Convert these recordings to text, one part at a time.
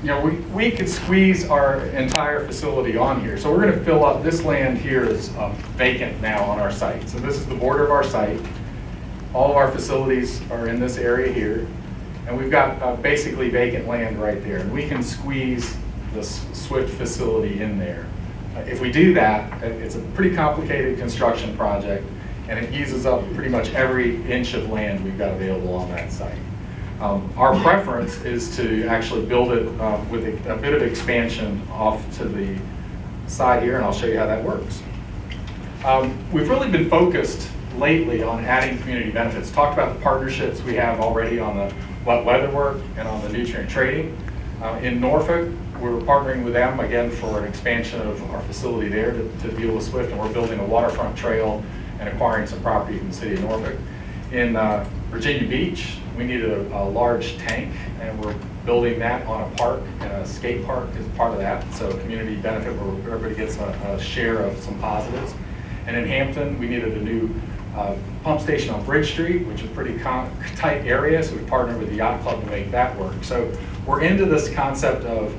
we could squeeze our entire facility on here. So we're going to fill up, this land here is vacant now on our site. So this is the border of our site. All of our facilities are in this area here. And we've got basically vacant land right there. And we can squeeze the Swift facility in there. If we do that, it's a pretty complicated construction project, and it uses up pretty much every inch of land we've got available on that site. Our preference is to actually build it with a bit of expansion off to the side here, and I'll show you how that works. We've really been focused lately on adding community benefits. Talked about the partnerships we have already on the wet weather work and on the nutrient trading. In Norfolk, we're partnering with them again for an expansion of our facility there to deal with Swift, and we're building a waterfront trail and acquiring some property from the city of Norfolk. In Virginia Beach, we needed a large tank, and we're building that on a park, and a skate park is part of that. So community benefit where everybody gets a share of some positives. And in Hampton, we needed a new pump station on Bridge Street, which is a pretty tight area, so we partnered with the yacht club to make that work. So we're into this concept of,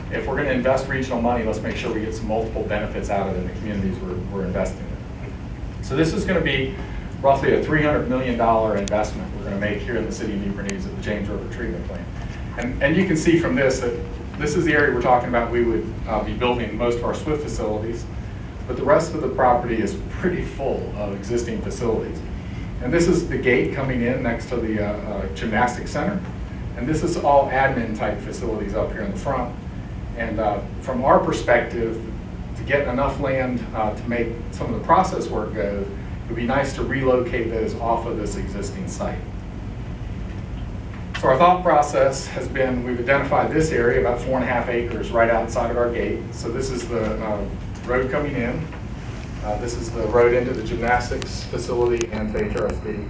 if we're going to invest regional money, let's make sure we get some multiple benefits out of it in the communities we're investing in. So this is going to be roughly a $300 million investment we're going to make here in the city of Newport News at the James River Treatment Plant. And you can see from this that this is the area we're talking about we would be building most of our Swift facilities, but the rest of the property is pretty full of existing facilities. And this is the gate coming in next to the gymnastics center. And this is all admin type facilities up here in the front. And from our perspective, to get enough land to make some of the process work go, it would be nice to relocate those off of this existing site. So our thought process has been, we've identified this area, about 4.5 acres right outside of our gate. So this is the road coming in. This is the road into the gymnastics facility and the HRSD.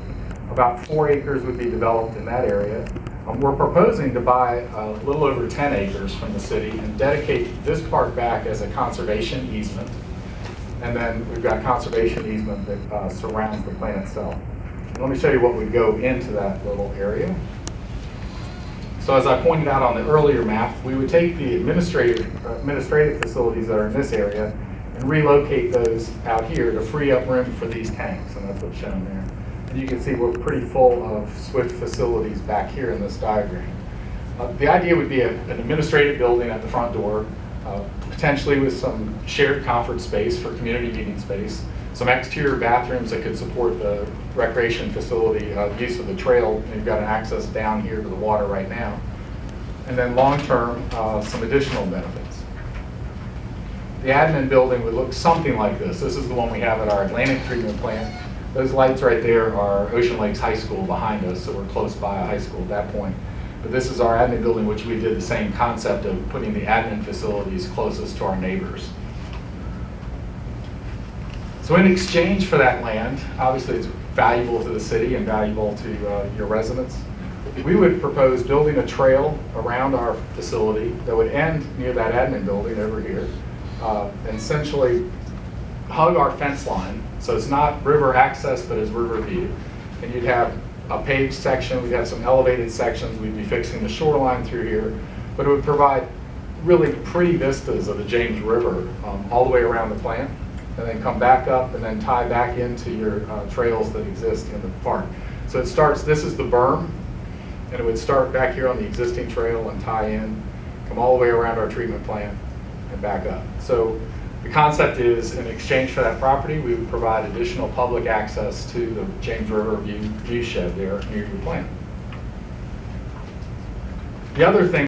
About 4 acres would be developed in that area. We're proposing to buy a little over 10 acres from the city and dedicate this part back as a conservation easement. And then we've got conservation easement that surrounds the plant itself. And let me show you what would go into that little area. So as I pointed out on the earlier map, we would take the administrative facilities that are in this area and relocate those out here to free up room for these tanks, and that's what's shown there. And you can see we're pretty full of Swift facilities back here in this diagram. The idea would be an administrative building at the front door, potentially with some shared conference space for community meeting space, some exterior bathrooms that could support the recreation facility use of the trail. You've got an access down here to the water right now. And then long-term, some additional benefits. The admin building would look something like this. This is the one we have at our Atlantic treatment plant. Those lights right there are Ocean Lakes High School behind us, so we're close by a high school at that point. But this is our admin building, which we did the same concept of putting the admin facilities closest to our neighbors. So in exchange for that land, obviously it's valuable to the city and valuable to your residents, we would propose building a trail around our facility that would end near that admin building over here, and essentially hug our fence line. So it's not river access, but it's river view. And you'd have a paved section, we'd have some elevated sections, we'd be fixing the shoreline through here, but it would provide really pretty vistas of the James River all the way around the plant, and then come back up and then tie back into your trails that exist in the park. So it starts, this is the berm, and it would start back here on the existing trail and tie in, come all the way around our treatment plant and back up. So the concept is, in exchange for that property, we would provide additional public access to the James River view shed there near your plant. The other thing